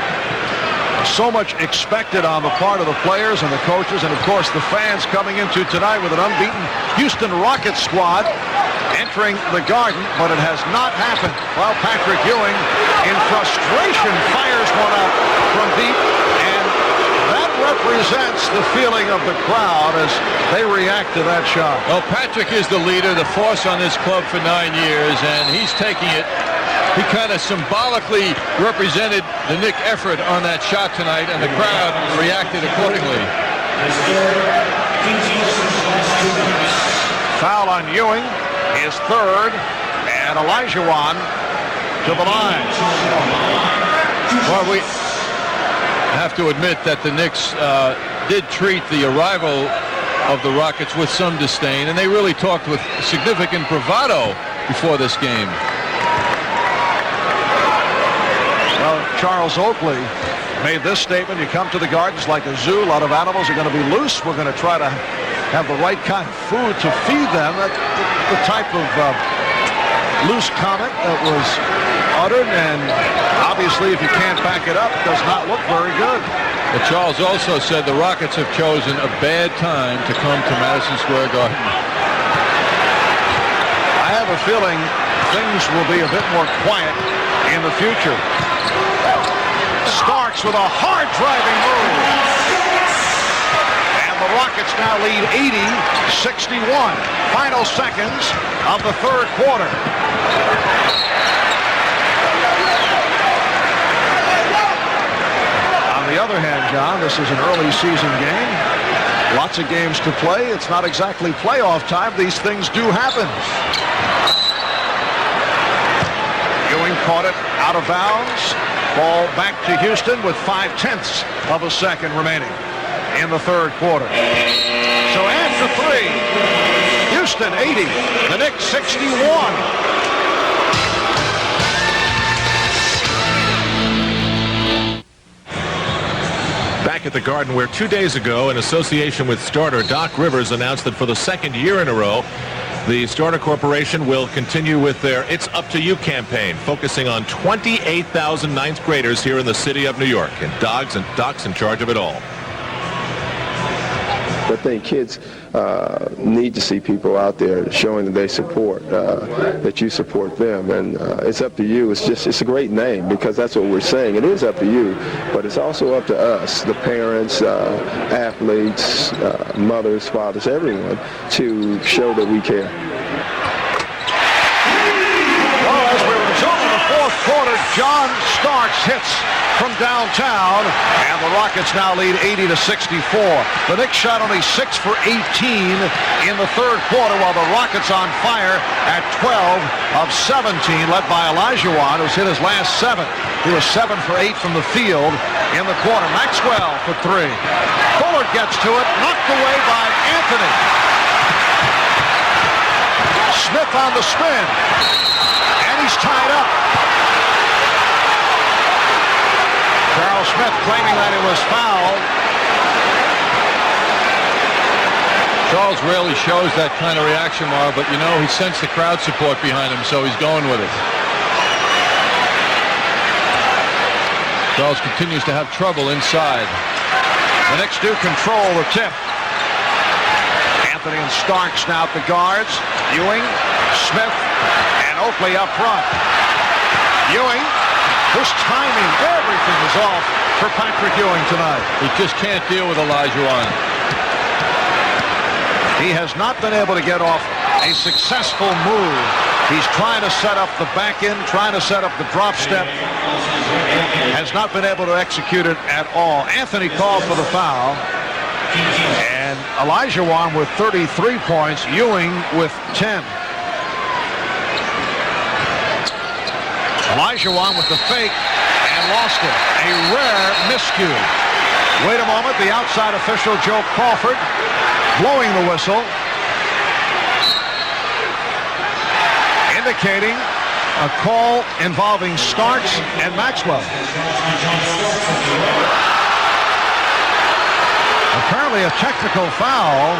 so much expected on the part of the players and the coaches, and of course the fans coming into tonight with an unbeaten Houston Rockets squad entering the Garden, but it has not happened. Well, Patrick Ewing in frustration fires one up from deep, and that represents the feeling of the crowd as they react to that shot. Well, Patrick is the leader, the force on this club for 9 years, and he's taking it. He kind of symbolically represented the Knick effort on that shot tonight, and the crowd reacted accordingly. Foul on Ewing, his third, and Olajuwon to the line. Well, we have to admit that the Knicks did treat the arrival of the Rockets with some disdain, and they really talked with significant bravado before this game. Well, Charles Oakley made this statement: you come to the Gardens like a zoo, a lot of animals are going to be loose. We're going to try to have the right kind of food to feed them. That's the type of loose comment that was uttered, and obviously if you can't back it up, it does not look very good. But Charles also said the Rockets have chosen a bad time to come to Madison Square Garden. I have a feeling things will be a bit more quiet in the future. Starks with a hard driving move. And the Rockets now lead 80-61. Final seconds of the third quarter. On the other hand, John, this is an early season game. Lots of games to play. It's not exactly playoff time. These things do happen. Ewing caught it out of bounds. Ball back to Houston with 0.5 of a second remaining in the third quarter. So after 3, Houston 80, the Knicks 61. Back at the Garden, where 2 days ago, in association with starter Doc Rivers, announced that for the second year in a row, the Starter Corporation will continue with their It's Up to You campaign, focusing on 28,000 ninth graders here in the city of New York. And Doc's in charge of it all. I think kids need to see people out there showing that they support, that you support them. And it's up to you. It's a great name because that's what we're saying. It is up to you, but it's also up to us, the parents, athletes, mothers, fathers, everyone, to show that we care. Well, as we resume in the fourth quarter, John Starks hits from downtown, and the Rockets now lead 80-64. The Knicks shot only 6 for 18 in the third quarter, while the Rockets on fire at 12 of 17, led by Olajuwon, who's hit his last 7. He was 7 for 8 from the field in the quarter. Maxwell for 3. Fuller gets to it, knocked away by Anthony. Smith on the spin, and he's tied up. Charles Smith claiming that it was fouled. Charles rarely shows that kind of reaction, Marv, but you know he sensed the crowd support behind him, so he's going with it. Charles continues to have trouble inside. The Knicks do control the tip. Anthony and Starks now at the guards. Ewing, Smith, and Oakley up front. Ewing, his timing, everything is off for Patrick Ewing tonight. He just can't deal with Olajuwon. He has not been able to get off a successful move. He's trying to set up the back end, trying to set up the drop step. Has not been able to execute it at all. Anthony called for the foul. And Olajuwon with 33 points, Ewing with 10. Olajuwon with the fake and lost it. A rare miscue. Wait a moment. The outside official, Joe Crawford, blowing the whistle, indicating a call involving Starks and Maxwell. Apparently a technical foul.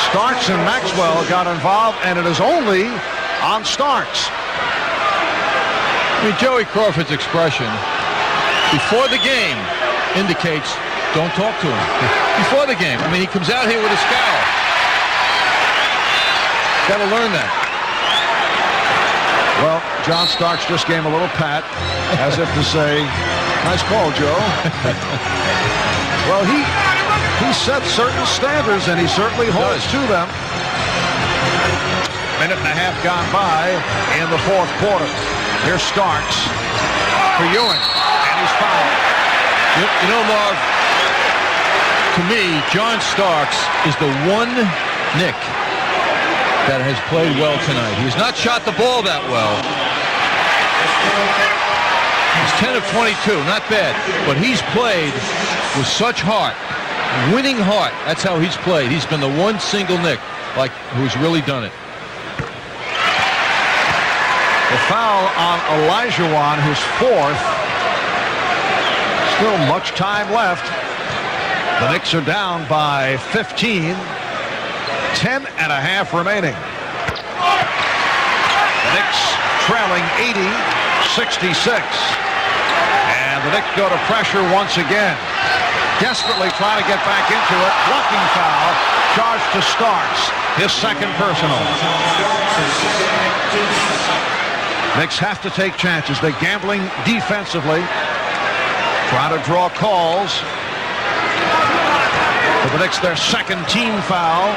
Starks and Maxwell got involved, and it is only on Starks. I mean, Joey Crawford's expression before the game indicates don't talk to him. Before the game. I mean, he comes out here with a scowl. Got to learn that. Well, John Starks just gave him a little pat, as if to say, nice call, Joe. Well, he sets certain standards, and he certainly holds to them. Minute and a half gone by in the fourth quarter. Here's Starks for Ewing, and he's fouled. You know, Marv, to me, John Starks is the one Knick that has played well tonight. He's not shot the ball that well. He's 10 of 22, not bad. But he's played with such heart, winning heart. That's how he's played. He's been the one single Knick who's really done it. The foul on Olajuwon, his 4th. Still much time left. The Knicks are down by 15. 10 and a half remaining. The Knicks trailing 80-66. And the Knicks go to pressure once again. Desperately trying to get back into it. Blocking foul. Charged to Starks. His second personal. Knicks have to take chances. They're gambling defensively. Trying to draw calls. For the Knicks, their second team foul.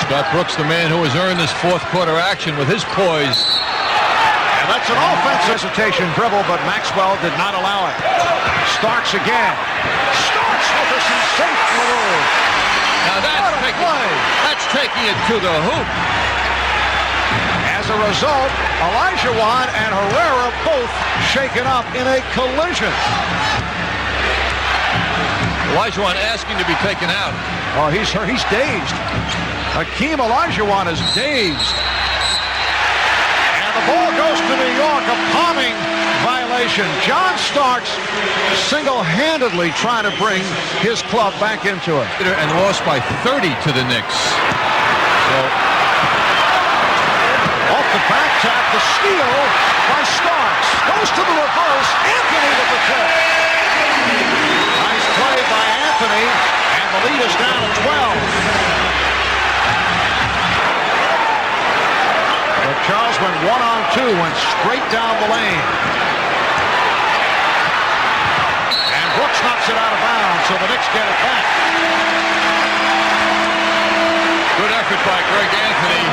Scott Brooks, the man who has earned this fourth quarter action with his poise. And that's an offensive hesitation dribble, but Maxwell did not allow it. Starks again. Starks Starks with a sensational move. Now that's taking it to the hoop. As a result, Olajuwon and Herrera both shaken up in a collision. Olajuwon asking to be taken out. Oh, he's dazed. Hakeem Olajuwon is dazed. And the ball goes to New York, a palming violation. John Starks single-handedly trying to bring his club back into it. And lost by 30 to the Knicks. So off the back tap, the steal by Starks. Goes to the reverse. Anthony with the tip. Nice play by Anthony, and the lead is down to 12. But Charles went 1-on-2, went straight down the lane. And Brooks knocks it out of bounds, so the Knicks get it back. good effort by Greg Anthony.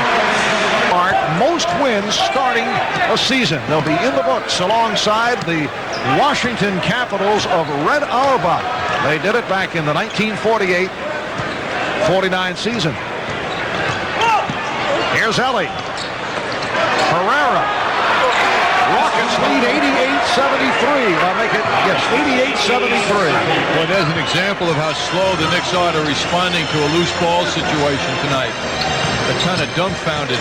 Most wins starting a season. They'll be in the books alongside the Washington Capitals of Red Auerbach. They did it back in the 1948-49 season. Here's Ellie. Herrera. Rockets lead 88-73. I'll make it, yes, 88-73. Well, there's an example of how slow the Knicks are to responding to a loose ball situation tonight. They're kind of dumbfounded.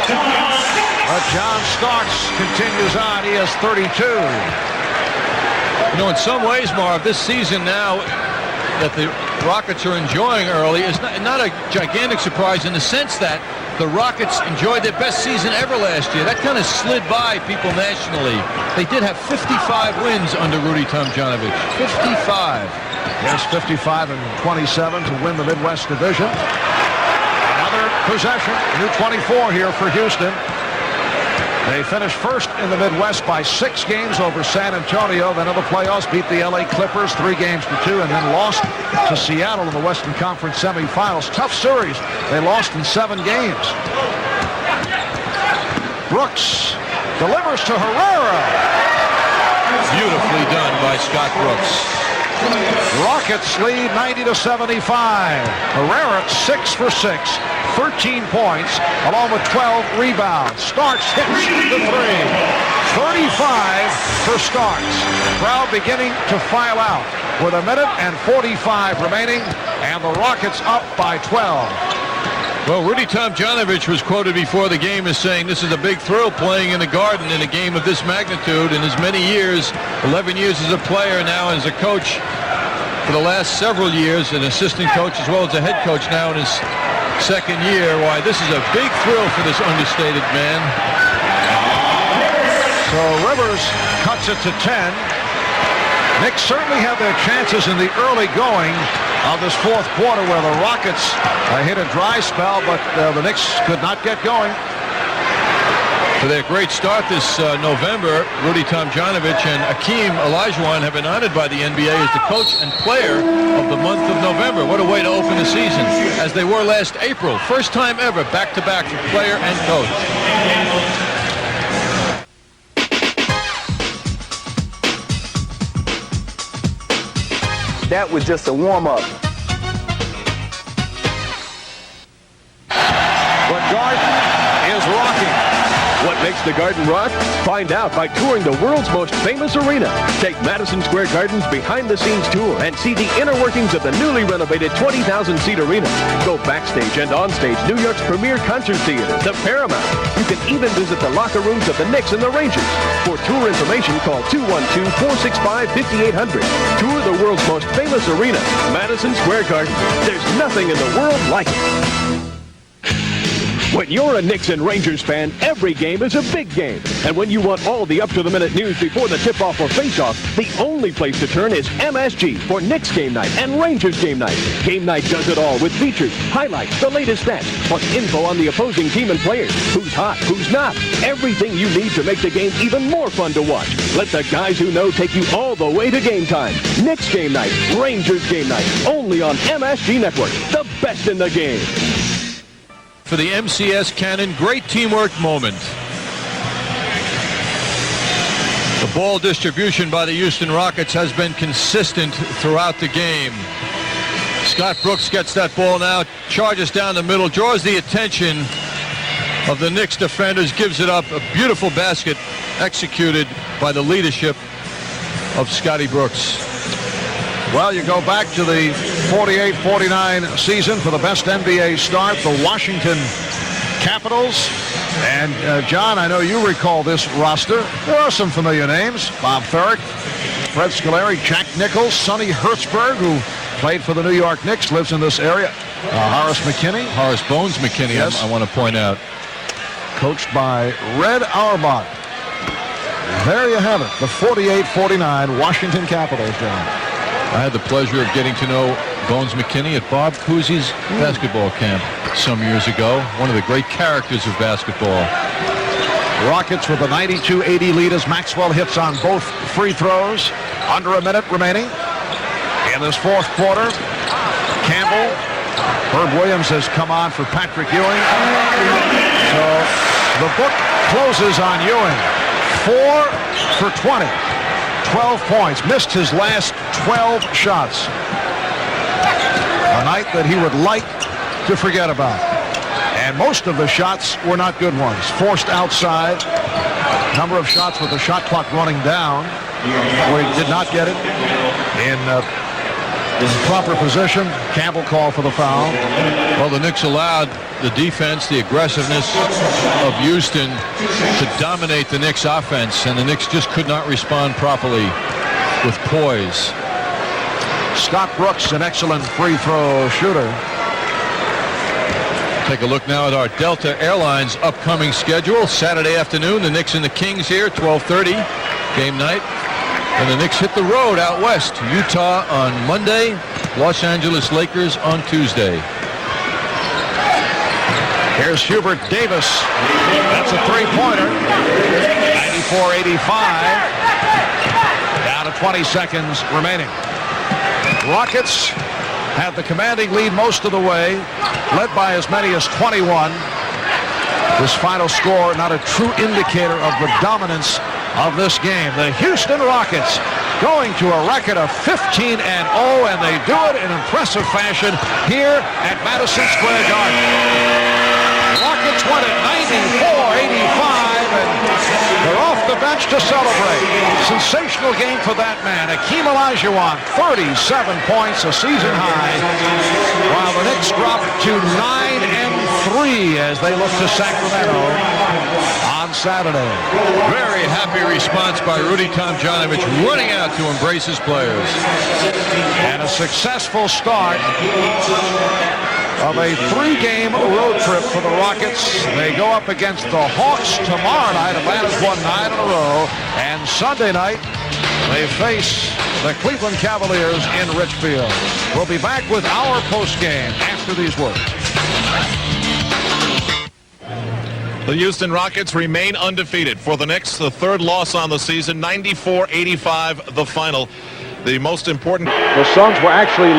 But John Starks continues on. He has 32. You know, in some ways, Marv, this season now that the Rockets are enjoying early is not a gigantic surprise in the sense that the Rockets enjoyed their best season ever last year. That kind of slid by people nationally. They did have 55 wins under Rudy Tomjanovich. 55. Yes, 55 and 27 to win the Midwest Division. Another possession. New 24 here for Houston. They finished first in the Midwest by 6 games over San Antonio. Then in the playoffs, beat the LA Clippers 3-2, and then lost to Seattle in the Western Conference semifinals. Tough series. They lost in 7 games. Brooks delivers to Herrera. Beautifully done by Scott Brooks. Rockets lead 90-75. Herrera 6 for 6. 13 points, along with 12 rebounds. Starks hits the 3. 35 for Starks. Crowd beginning to file out with 1:45 remaining, and the Rockets up by 12. Well, Rudy Tomjanovich was quoted before the game as saying this is a big thrill playing in the Garden in a game of this magnitude. In as many years, 11 years as a player, now as a coach for the last several years, an assistant coach as well as a head coach now in his second year. Why, this is a big thrill for this understated man. So Rivers cuts it to 10. Knicks certainly have their chances in the early going of this fourth quarter where the Rockets hit a dry spell, but the Knicks could not get going. For their great start this November, Rudy Tomjanovich and Hakeem Olajuwon have been honored by the NBA as the coach and player of the month of November. What a way to open the season, as they were last April. First time ever, back-to-back for player and coach. That was just a warm-up. But Garden is rocking. What makes the Garden rock? Find out by touring the world's most famous arena. Take Madison Square Garden's behind-the-scenes tour and see the inner workings of the newly renovated 20,000-seat arena. Go backstage and onstage New York's premier concert theater, the Paramount. You can even visit the locker rooms of the Knicks and the Rangers. For tour information, call 212-465-5800. Tour the world's most famous arena, Madison Square Garden. There's nothing in the world like it. When you're a Knicks and Rangers fan, every game is a big game. And when you want all the up-to-the-minute news before the tip-off or face-off, the only place to turn is MSG for Knicks game night and Rangers game night. Game night does it all with features, highlights, the latest stats, plus info on the opposing team and players. Who's hot, who's not. Everything you need to make the game even more fun to watch. Let the guys who know take you all the way to game time. Knicks game night, Rangers game night, only on MSG Network. The best in the game. For the MCS Cannon, great teamwork moment. The ball distribution by the Houston Rockets has been consistent throughout the game. Scott Brooks gets that ball now, charges down the middle, draws the attention of the Knicks defenders, gives it up. A beautiful basket executed by the leadership of Scotty Brooks. Well, you go back to the 48-49 season for the best NBA start, the Washington Capitals. And, John, I know you recall this roster. There are some familiar names. Bob Ferrick, Fred Scolari, Jack Nichols, Sonny Hertzberg, who played for the New York Knicks, lives in this area. Horace McKinney. Horace Bones McKinney, yes. I want to point out. Coached by Red Auerbach. There you have it, the 48-49 Washington Capitals, John. I had the pleasure of getting to know Bones McKinney at Bob Cousy's basketball camp some years ago. One of the great characters of basketball. Rockets with a 92-80 lead as Maxwell hits on both free throws. Under a minute remaining in this fourth quarter. Campbell. Herb Williams has come on for Patrick Ewing. So the book closes on Ewing. 4 for 20. 12 points. Missed his last 12 shots. A night that he would like to forget about. And most of the shots were not good ones. Forced outside. Number of shots with the shot clock running down. Where he did not get it in proper position. Campbell called for the foul. Well, the Knicks allowed the defense, the aggressiveness of Houston to dominate the Knicks offense, and the Knicks just could not respond properly with poise. Scott Brooks, an excellent free throw shooter. Take a look now at our Delta Airlines upcoming schedule. Saturday afternoon, the Knicks and the Kings here, 12:30 game night. And the Knicks hit the road out west. Utah on Monday, Los Angeles Lakers on Tuesday. Here's Hubert Davis. That's a three-pointer. 94-85. Down to 20 seconds remaining. Rockets have the commanding lead most of the way, led by as many as 21. This final score not a true indicator of the dominance of this game. The Houston Rockets going to a record of 15-0, and they do it in impressive fashion here at Madison Square Garden. Rockets won it 94-85, and they're off the bench to celebrate. Sensational game for that man. Hakeem Olajuwon, 37 points, a season high, while the Knicks drop to 9-3 as they look to Sacramento on Saturday. Very happy response by Rudy Tomjanovich, running out to embrace his players. And a successful start of a three-game road trip for the Rockets. They go up against the Hawks tomorrow night. Atlanta's won 9 in a row. And Sunday night, they face the Cleveland Cavaliers in Richfield. We'll be back with our postgame after these words. The Houston Rockets remain undefeated. For the Knicks, the third loss on the season, 94-85 the final. The most important. The Suns were actually